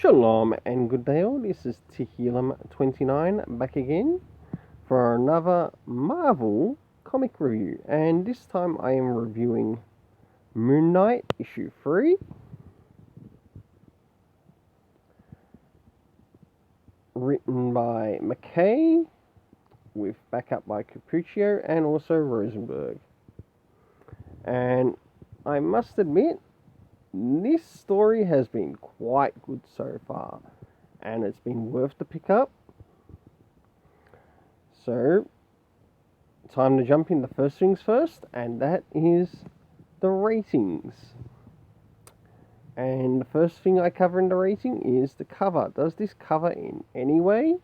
Shalom and good day all, this is Tehillim29 back again for another Marvel comic review, and this time I am reviewing Moon Knight issue 3, written by McKay with backup by Cappuccio and also Rosenberg. And I must admit, this story has been quite good so far, and it's been worth the pick up. So, time to jump in the first things first, and that is the ratings. And the first thing I cover in the rating is the cover. Does this cover in any way,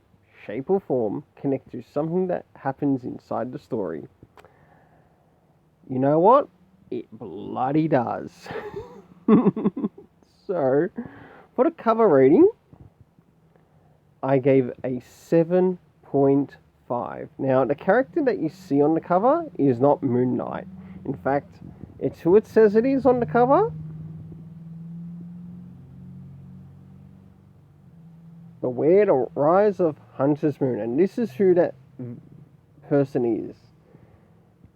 shape or form connect to something that happens inside the story? You know what? It bloody does. So, for the cover rating, I gave a 7.5. Now, the character that you see on the cover is not Moon Knight. In fact, it's who it says it is on the cover. Beware the rise of Hunter's Moon. And this is who that person is.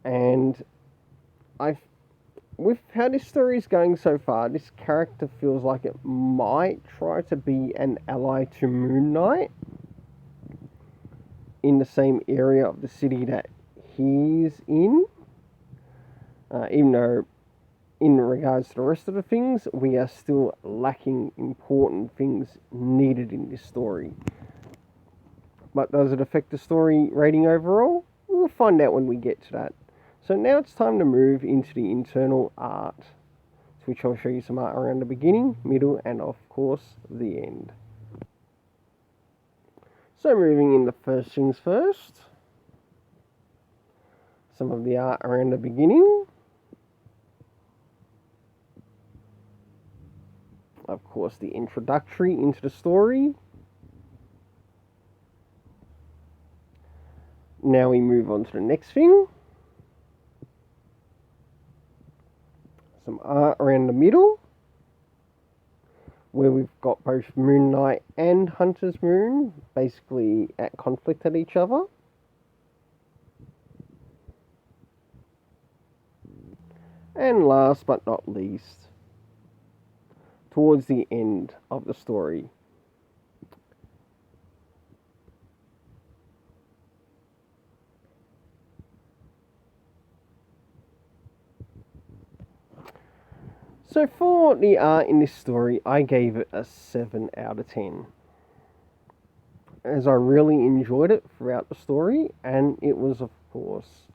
And with how this story is going so far, this character feels like it might try to be an ally to Moon Knight in the same area of the city that he's in. Even though, in regards to the rest of the things, we are still lacking important things needed in this story. But does it affect the story rating overall? We'll find out when we get to that. So now it's time to move into the internal art, which I'll show you some art around the beginning, middle, and of course the end. So moving in the first things first, some of the art around the beginning. Of course, the introductory into the story. Now we move on to the next thing. Some art around the middle, where we've got both Moon Knight and Hunter's Moon basically at conflict at each other. And last but not least, towards the end of the story, so for the art in this story, I gave it a 7 out of 10. As I really enjoyed it throughout the story, and it was, of course,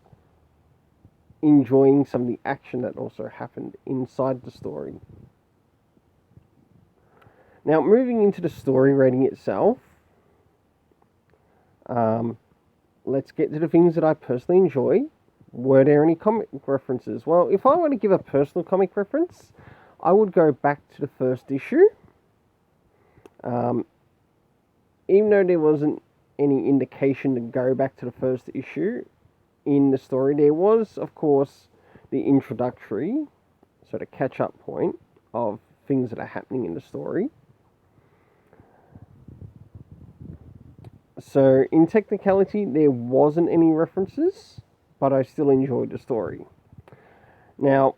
enjoying some of the action that also happened inside the story. Now, moving into the story rating itself, let's get to the things that I personally enjoy. Were there any comic references? Well, if I were to give a personal comic reference, I would go back to the first issue. Even though there wasn't any indication to go back to the first issue in the story, there was, of course, the introductory, so the catch-up point of things that are happening in the story. So, in technicality, there wasn't any references, but I still enjoyed the story. Now,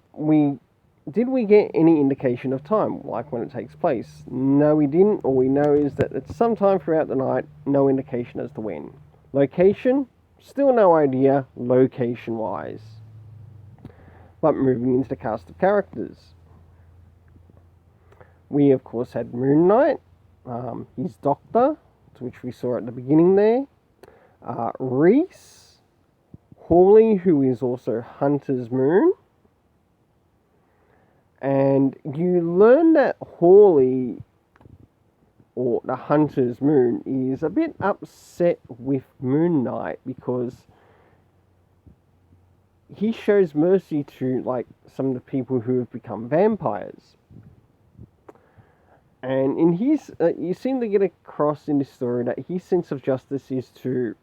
did we get any indication of time, like when it takes place? No, we didn't. All we know is that it's sometime throughout the night, no indication as to when. Location? Still no idea, location-wise. But moving into the cast of characters. We, of course, had Moon Knight, his doctor, which we saw at the beginning there. Reese, Hawley, who is also Hunter's Moon. And you learn that Hawley, or the Hunter's Moon, is a bit upset with Moon Knight because he shows mercy to, like, some of the people who have become vampires. And in his, you seem to get across in this story that his sense of justice is to,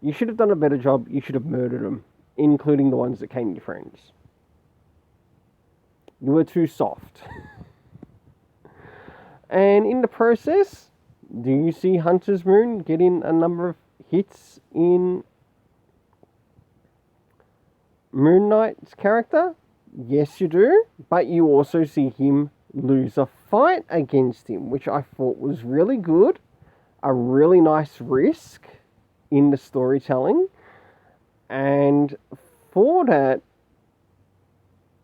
you should have done a better job, you should have murdered them, including the ones that came your friends. You were too soft. And in the process, do you see Hunter's Moon getting a number of hits in Moon Knight's character? Yes, you do. But you also see him lose a fight against him, which I thought was really good. A really nice risk in the storytelling. And for that,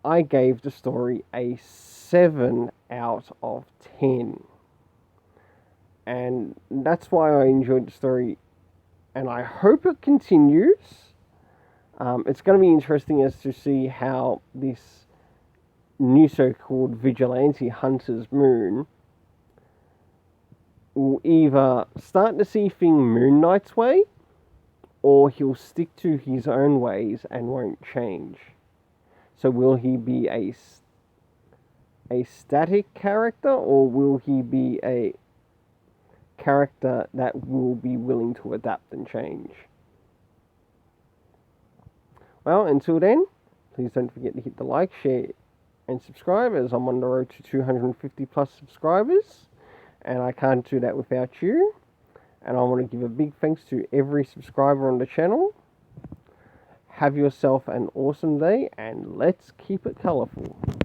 I gave the story a 7 out of 10. And that's why I enjoyed the story. And I hope it continues. It's going to be interesting as to see how this new so-called vigilante Hunter's Moon will either start to see things Moon Knight's way, or he'll stick to his own ways and won't change. So will he be a static character, or will he be a character that will be willing to adapt and change? Well, until then, please don't forget to hit the like, share, and subscribe, as I'm on the road to 250 plus subscribers, and I can't do that without you. And I want to give a big thanks to every subscriber on the channel. Have yourself an awesome day, and let's keep it colourful.